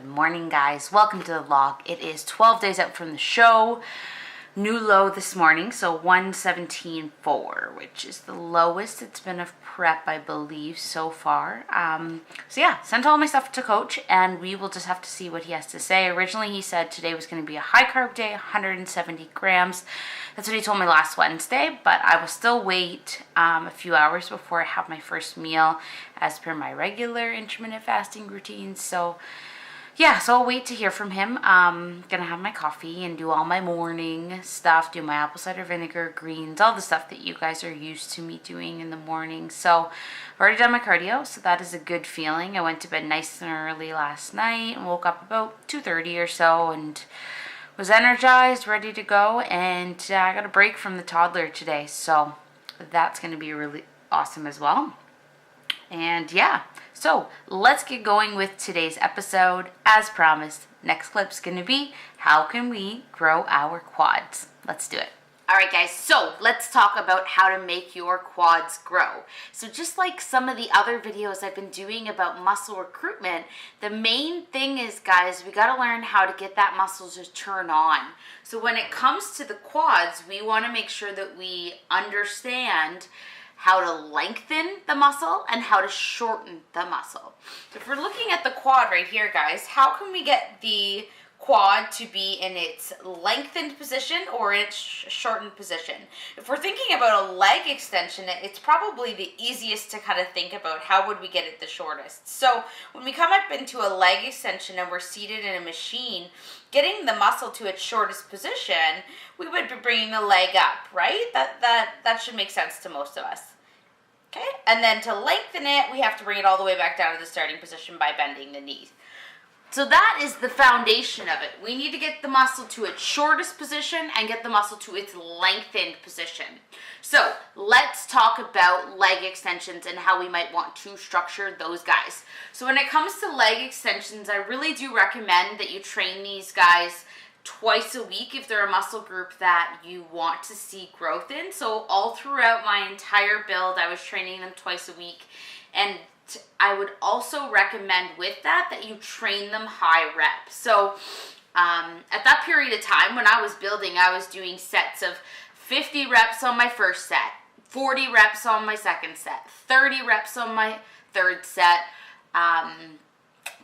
Good morning, guys. Welcome to the vlog. It is 12 days out from the show. New low this morning, so 117.4, which is the lowest it's been of prep, I believe, so far. So yeah, sent all my stuff to coach, and we will just have to see what he has to say. Originally, he said today was going to be a high carb day, 170 grams. That's what he told me last Wednesday, but I will still wait a few hours before I have my first meal as per my regular intermittent fasting routine. So yeah, so I'll wait to hear from him. Gonna have my coffee and do all my morning stuff, do my apple cider vinegar, greens, all the stuff that you guys are used to me doing in the morning. So I've already done my cardio, so that is a good feeling. I went to bed nice and early last night and woke up about 2:30 or so and was energized, ready to go. And I got a break from the toddler today, so that's gonna be really awesome as well. And yeah, so let's get going with today's episode. As promised, next clip's gonna be how can we grow our quads? Let's do it. All right, guys, so let's talk about how to make your quads grow. So just like some of the other videos I've been doing about muscle recruitment, the main thing is, guys, we gotta learn how to get that muscle to turn on. So when it comes to the quads, we wanna make sure that we understand how to lengthen the muscle and how to shorten the muscle. So if we're looking at the quad right here, guys, how can we get the quad to be in its lengthened position or its shortened position? If we're thinking about a leg extension, it's probably the easiest to kind of think about how would we get it the shortest. So when we come up into a leg extension and we're seated in a machine, getting the muscle to its shortest position, we would be bringing the leg up, right? That should make sense to most of us. Okay, and then to lengthen it, we have to bring it all the way back down to the starting position by bending the knees. So that is the foundation of it. We need to get the muscle to its shortest position and get the muscle to its lengthened position. So let's talk about leg extensions and how we might want to structure those guys. So when it comes to leg extensions, I really do recommend that you train these guys twice a week if they're a muscle group that you want to see growth in. So all throughout my entire build, I was training them twice a week, and I would also recommend with that you train them high reps. So at that period of time when I was building, I was doing sets of 50 reps on my first set, 40 reps on my second set, 30 reps on my third set,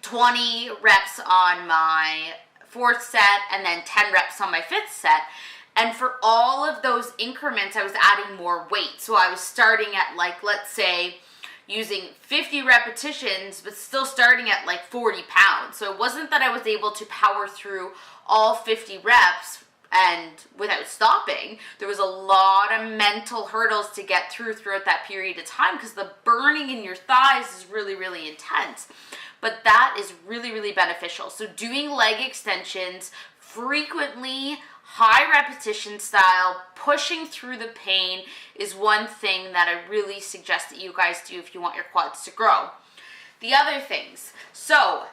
20 reps on my fourth set, and then 10 reps on my fifth set. And for all of those increments, I was adding more weight. So I was starting at, like, let's say, using 50 repetitions, but still starting at like 40 pounds. So it wasn't that I was able to power through all 50 reps and without stopping. There was a lot of mental hurdles to get throughout that period of time, because the burning in your thighs is really, really intense. But that is really, really beneficial. So doing leg extensions frequently, high repetition style, pushing through the pain is one thing that I really suggest that you guys do if you want your quads to grow. The other things, so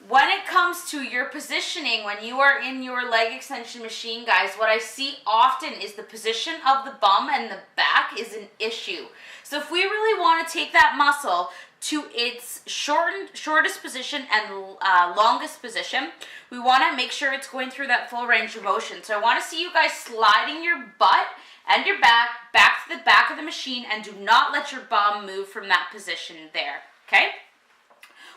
when it comes to your positioning, when you are in your leg extension machine, guys, what I see often is the position of the bum and the back is an issue. So if we really want to take that muscle to its shortest position and longest position, we want to make sure it's going through that full range of motion. So I want to see you guys sliding your butt and your back to the back of the machine, and do not let your bum move from that position there, okay?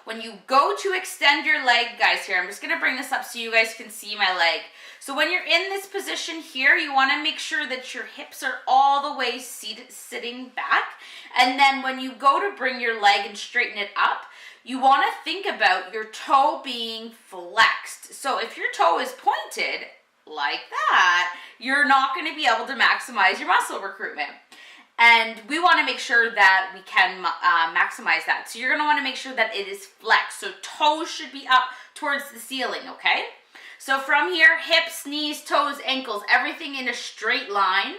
When you go to extend your leg, guys, here, I'm just going to bring this up so you guys can see my leg. So when you're in this position here, you want to make sure that your hips are all the way sitting back. And then when you go to bring your leg and straighten it up, you want to think about your toe being flexed. So if your toe is pointed like that, you're not going to be able to maximize your muscle recruitment. And we want to make sure that we can maximize that. So you're going to want to make sure that it is flexed. So toes should be up towards the ceiling, okay? So from here, hips, knees, toes, ankles, everything in a straight line.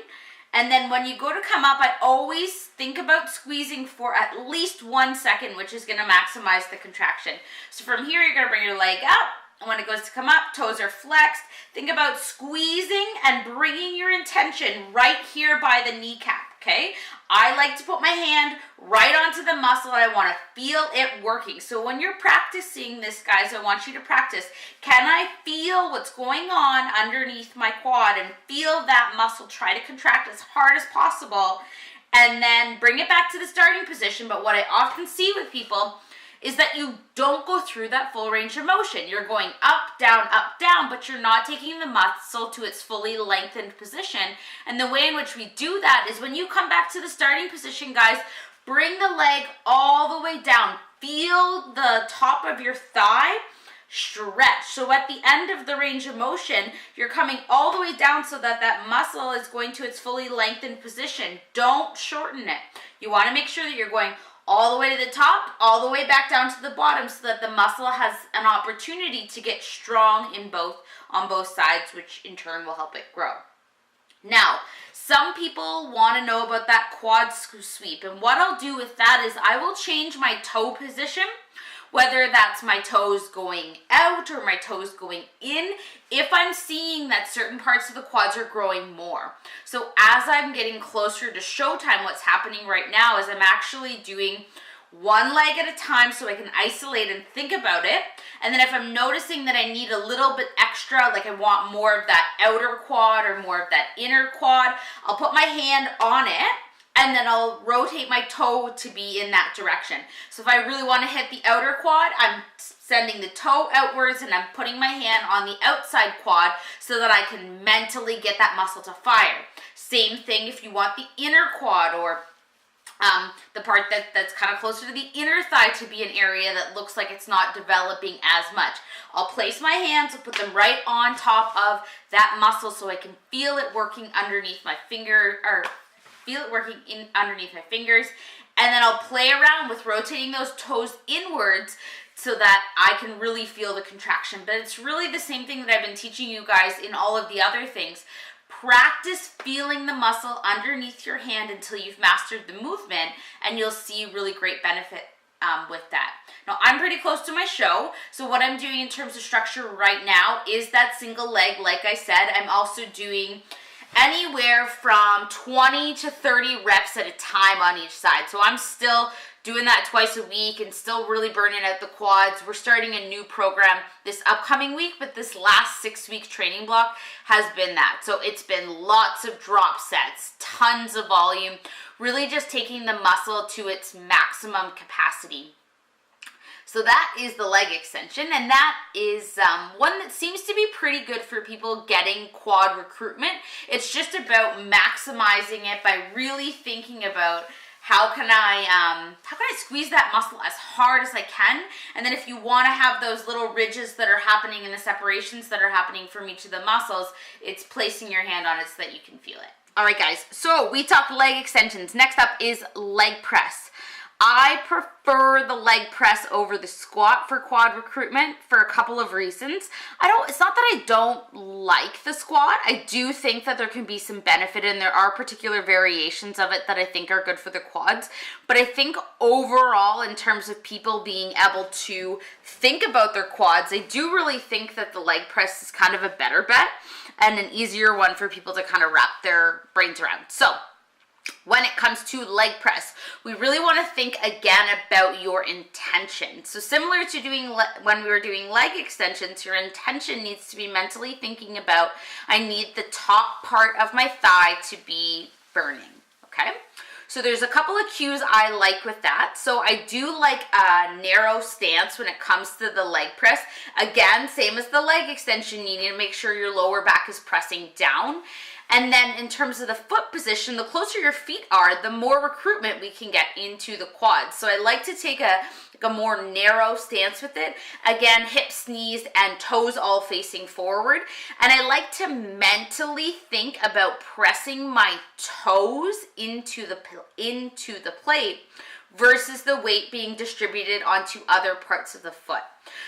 And then when you go to come up, I always think about squeezing for at least 1 second, which is going to maximize the contraction. So from here, you're going to bring your leg up, when it goes to come up, toes are flexed. Think about squeezing and bringing your intention right here by the kneecap, okay? I like to put my hand right onto the muscle and I want to feel it working. So when you're practicing this, guys, I want you to practice. Can I feel what's going on underneath my quad and feel that muscle? Try to contract as hard as possible and then bring it back to the starting position. But what I often see with people is that you don't go through that full range of motion. You're going up, down, but you're not taking the muscle to its fully lengthened position. And the way in which we do that is when you come back to the starting position, guys, bring the leg all the way down. Feel the top of your thigh stretch. So at the end of the range of motion, you're coming all the way down so that that muscle is going to its fully lengthened position. Don't shorten it. You want to make sure that you're going all the way to the top, all the way back down to the bottom so that the muscle has an opportunity to get strong on both sides, which in turn will help it grow. Now, some people want to know about that quad sweep, and what I'll do with that is I will change my toe position, whether that's my toes going out or my toes going in, if I'm seeing that certain parts of the quads are growing more. So as I'm getting closer to showtime, what's happening right now is I'm actually doing one leg at a time so I can isolate and think about it. And then if I'm noticing that I need a little bit extra, like I want more of that outer quad or more of that inner quad, I'll put my hand on it and then I'll rotate my toe to be in that direction. So if I really want to hit the outer quad, I'm sending the toe outwards and I'm putting my hand on the outside quad so that I can mentally get that muscle to fire. Same thing if you want the inner quad or the part that's kind of closer to the inner thigh to be an area that looks like it's not developing as much. I'll place my hands, I'll put them right on top of that muscle so I can feel it working underneath my finger, or feel it working underneath my fingers, and then I'll play around with rotating those toes inwards so that I can really feel the contraction. But it's really the same thing that I've been teaching you guys in all of the other things. Practice feeling the muscle underneath your hand until you've mastered the movement, and you'll see really great benefit with that. Now, I'm pretty close to my show, so what I'm doing in terms of structure right now is that single leg. Like I said, I'm also doing anywhere from 20 to 30 reps at a time on each side. So I'm still doing that twice a week and still really burning out the quads. We're starting a new program this upcoming week, but this last 6-week training block has been that. So it's been lots of drop sets, tons of volume, really just taking the muscle to its maximum capacity. So that is the leg extension, and that is one that seems to be pretty good for people getting quad recruitment. It's just about maximizing it by really thinking about how can I squeeze that muscle as hard as I can, and then if you want to have those little ridges that are happening and the separations that are happening from each of the muscles, it's placing your hand on it so that you can feel it. All right, guys, so we talked leg extensions. Next up is leg press. I prefer the leg press over the squat for quad recruitment for a couple of reasons. It's not that I don't like the squat. I do think that there can be some benefit, and there are particular variations of it that I think are good for the quads. But I think overall, in terms of people being able to think about their quads, I do really think that the leg press is kind of a better bet and an easier one for people to kind of wrap their brains around. So when it comes to leg press, we really want to think again about your intention. So similar to when we were doing leg extensions, your intention needs to be mentally thinking about, I need the top part of my thigh to be burning, okay? So there's a couple of cues I like with that. So I do like a narrow stance when it comes to the leg press. Again, same as the leg extension, you need to make sure your lower back is pressing down. And then in terms of the foot position, the closer your feet are, the more recruitment we can get into the quads. So I like to take a more narrow stance with it. Again, hips, knees, and toes all facing forward. And I like to mentally think about pressing my toes into the plate versus the weight being distributed onto other parts of the foot.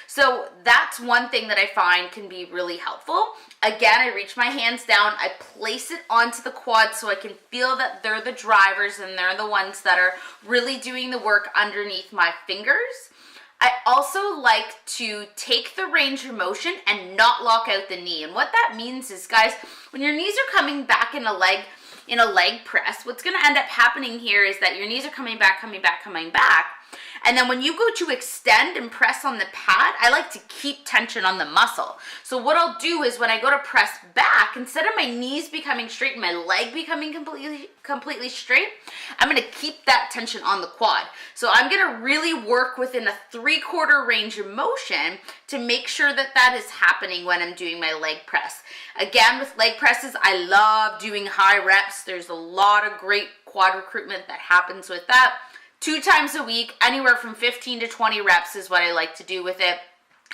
So that's one thing that I find can be really helpful. Again, I reach my hands down, I place it onto the quad so I can feel that they're the drivers and they're the ones that are really doing the work underneath my fingers. I also like to take the range of motion and not lock out the knee. And what that means is, guys, when your knees are coming back in a leg press, what's going to end up happening here is that your knees are coming back. And then when you go to extend and press on the pad, I like to keep tension on the muscle. So what I'll do is when I go to press back, instead of my knees becoming straight and my leg becoming completely straight, I'm gonna keep that tension on the quad. So I'm gonna really work within a 3/4 range of motion to make sure that that is happening when I'm doing my leg press. Again, with leg presses, I love doing high reps. There's a lot of great quad recruitment that happens with that. 2 times a week, anywhere from 15 to 20 reps is what I like to do with it.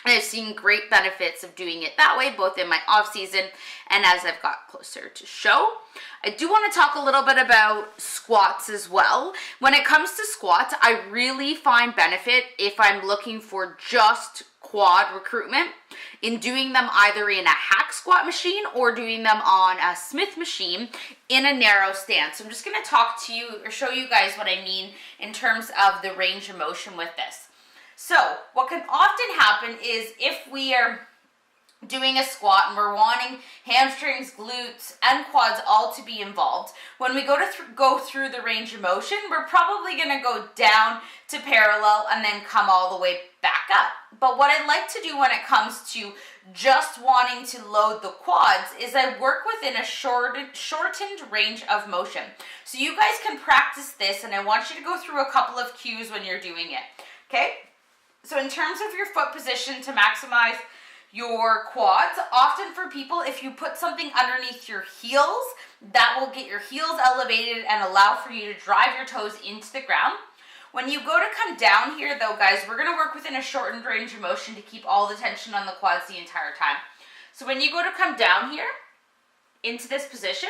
And I've seen great benefits of doing it that way, both in my off season and as I've got closer to show. I do want to talk a little bit about squats as well. When it comes to squats, I really find benefit if I'm looking for just quad recruitment in doing them either in a hack squat machine or doing them on a Smith machine in a narrow stance. So I'm just going to talk to you or show you guys what I mean in terms of the range of motion with this. So what can often happen is if we are doing a squat and we're wanting hamstrings, glutes, and quads all to be involved, when we go through the range of motion, we're probably going to go down to parallel and then come all the way back up. But what I like to do when it comes to just wanting to load the quads is I work within a shortened range of motion. So you guys can practice this, and I want you to go through a couple of cues when you're doing it. Okay? So in terms of your foot position to maximize your quads, often for people, if you put something underneath your heels, that will get your heels elevated and allow for you to drive your toes into the ground. When you go to come down here though, guys, we're going to work within a shortened range of motion to keep all the tension on the quads the entire time. So when you go to come down here into this position,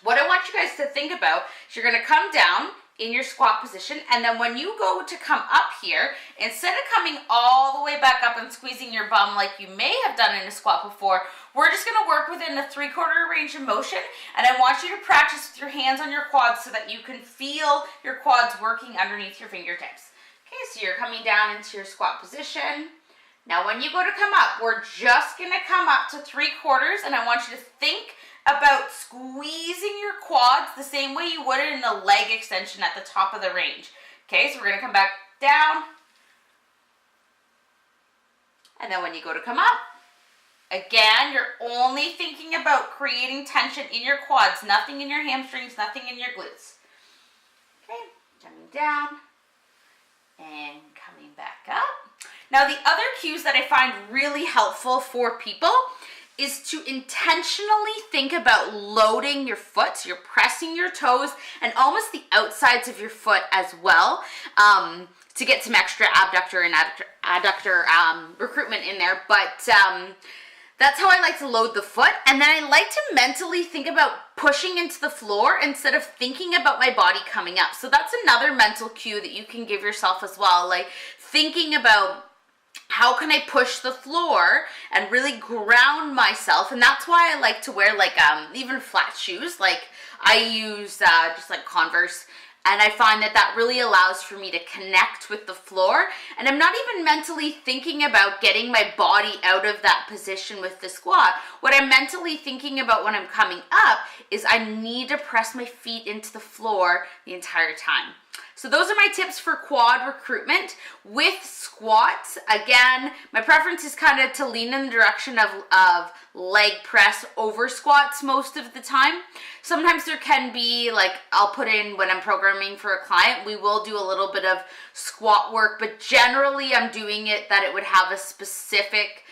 what I want you guys to think about is you're going to come down in your squat position, and then when you go to come up here, instead of coming all the way back up and squeezing your bum like you may have done in a squat before, we're just going to work within a 3/4 range of motion, and I want you to practice with your hands on your quads so that you can feel your quads working underneath your fingertips. Okay, so you're coming down into your squat position. Now when you go to come up, we're just going to come up to 3/4, and I want you to think about squeezing your quads the same way you would in a leg extension at the top of the range. Okay, so we're going to come back down. And then when you go to come up, again, you're only thinking about creating tension in your quads, nothing in your hamstrings, nothing in your glutes. Okay, coming down and coming back up. Now the other cues that I find really helpful for people is to intentionally think about loading your foot. So you're pressing your toes and almost the outsides of your foot as well, to get some extra abductor and adductor recruitment in there. But that's how I like to load the foot. And then I like to mentally think about pushing into the floor instead of thinking about my body coming up. So that's another mental cue that you can give yourself as well, like thinking about how can I push the floor and really ground myself. And that's why I like to wear like even flat shoes. Like I use just like Converse, and I find that that really allows for me to connect with the floor, and I'm not even mentally thinking about getting my body out of that position with the squat. What I'm mentally thinking about when I'm coming up is I need to press my feet into the floor the entire time. So those are my tips for quad recruitment. With squats, again, my preference is kind of to lean in the direction of leg press over squats most of the time. Sometimes there can be, like, I'll put in when I'm programming for a client, we will do a little bit of squat work, but generally I'm doing it that it would have a specific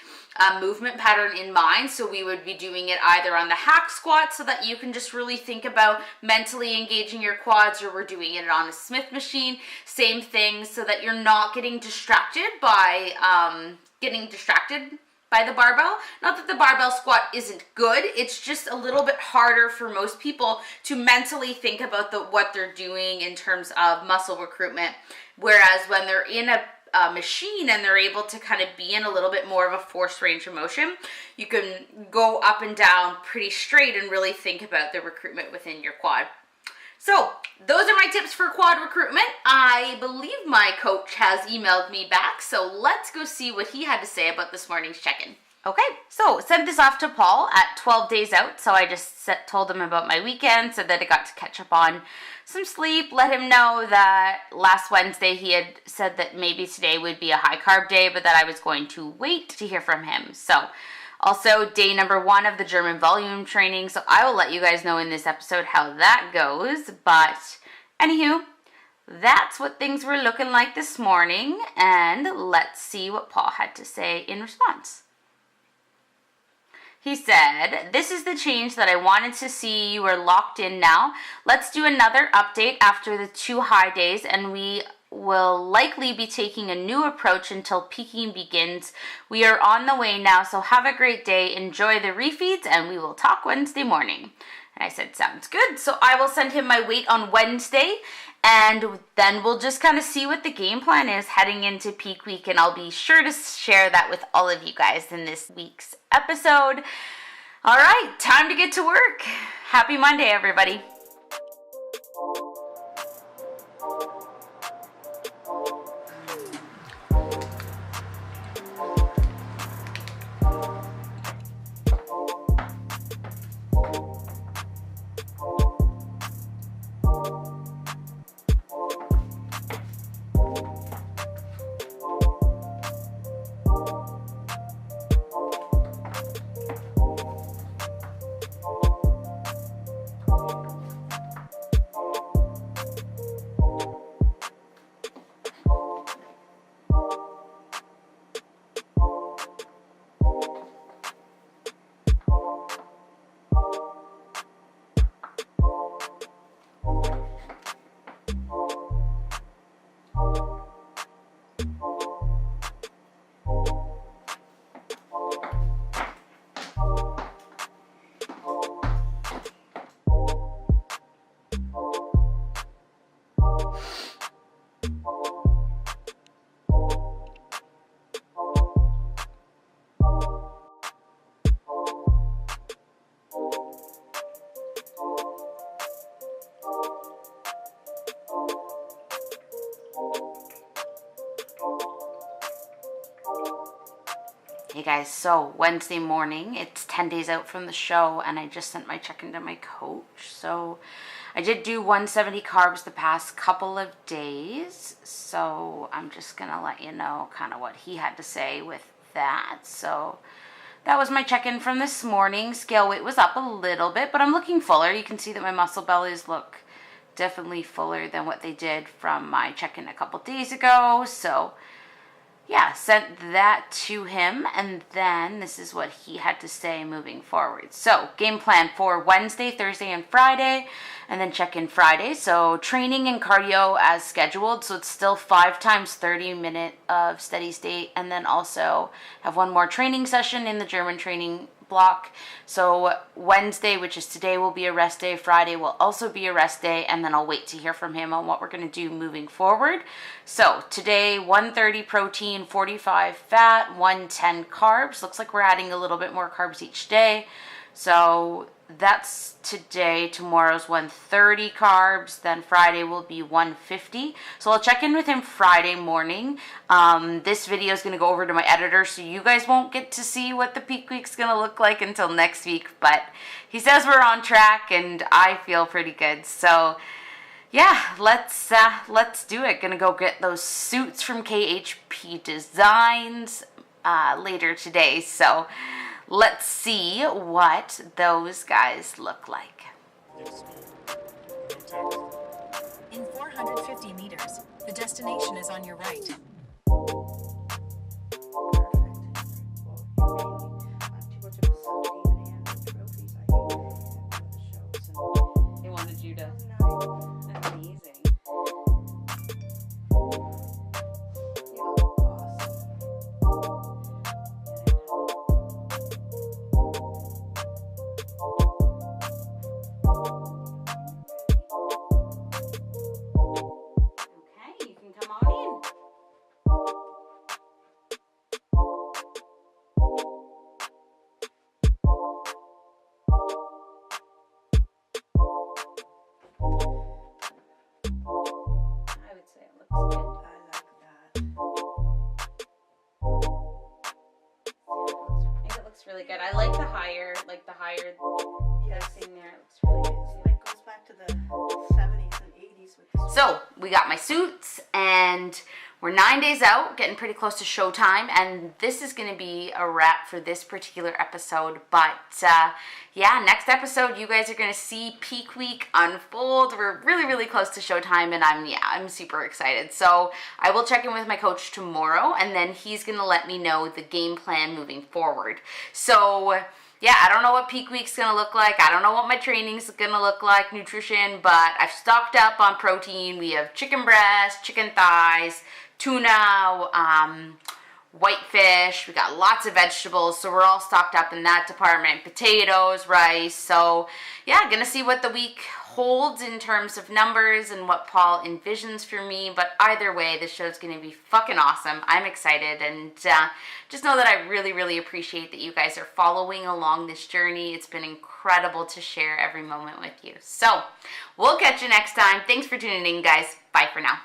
movement pattern in mind. So we would be doing it either on the hack squat so that you can just really think about mentally engaging your quads, or we're doing it on a Smith machine, same thing, so that you're not getting distracted by the barbell. Not that the barbell squat isn't good, it's just a little bit harder for most people to mentally think about what they're doing in terms of muscle recruitment, whereas when they're in a machine and they're able to kind of be in a little bit more of a forced range of motion, you can go up and down pretty straight and really think about the recruitment within your quad. So those are my tips for quad recruitment. I believe my coach has emailed me back, so let's go see what he had to say about this morning's check-in. Okay, so sent this off to Paul at 12 days out, so I just told him about my weekend, so that I got to catch up on some sleep, let him know that last Wednesday he had said that maybe today would be a high carb day, but that I was going to wait to hear from him. So also day number 1 of the German volume training, so I will let you guys know in this episode how that goes, but anywho, that's what things were looking like this morning, and let's see what Paul had to say in response. He said, "This is the change that I wanted to see. You are locked in now. Let's do another update after the 2 high days, and we will likely be taking a new approach until peaking begins. We are on the way now, so have a great day. Enjoy the refeeds, and we will talk Wednesday morning." And I said, sounds good. So I will send him my weight on Wednesday, and then we'll just kind of see what the game plan is heading into peak week, and I'll be sure to share that with all of you guys in this week's episode. All right, time to get to work. Happy Monday, everybody. Hey guys, so Wednesday morning, it's 10 days out from the show, and I just sent my check-in to my coach. So I did do 170 carbs the past couple of days, so I'm just gonna let you know kind of what he had to say with that. So that was my check-in from this morning. Scale weight was up a little bit, but I'm looking fuller. You can see that my muscle bellies look definitely fuller than what they did from my check-in a couple days ago. So yeah, sent that to him, and then this is what he had to say moving forward. So game plan for Wednesday, Thursday, and Friday, and then check-in Friday. So training and cardio as scheduled, so it's still 5 times 30 minute of steady state, and then also have one more training session in the German training block. So Wednesday, which is today, will be a rest day. Friday will also be a rest day, and then I'll wait to hear from him on what we're going to do moving forward. So today, 130 protein, 45 fat, 110 carbs. Looks like we're adding a little bit more carbs each day. So that's today. Tomorrow's 130 carbs. Then Friday will be 150. So I'll check in with him Friday morning. This video is going to go over to my editor, so you guys won't get to see what the peak week's going to look like until next week. But he says we're on track, and I feel pretty good. So yeah, let's do it. Gonna go get those suits from KHP Designs later today. So let's see what those guys look like. In 450 meters, the destination is on your right. They wanted you to. Amazing. Okay, you can come on in. really good. I like the higher thing there. It looks really good too. It goes back to the 70s and 80s with this. So we got my suits, and we're 9 days out, getting pretty close to showtime, and this is going to be a wrap for this particular episode. But yeah, next episode you guys are going to see peak week unfold. We're really, really close to showtime, and I'm super excited. So I will check in with my coach tomorrow, and then he's going to let me know the game plan moving forward. So yeah, I don't know what peak week's gonna look like. I don't know what my training's gonna look like, nutrition, but I've stocked up on protein. We have chicken breast, chicken thighs, tuna, whitefish. We got lots of vegetables, so we're all stocked up in that department. Potatoes, rice. So yeah, gonna see what the week holds in terms of numbers and what Paul envisions for me. But either way, this show's gonna be fucking awesome. I'm excited, and just know that I really, really appreciate that you guys are following along this journey. It's been incredible to share every moment with you. So we'll catch you next time. Thanks for tuning in, guys. Bye for now.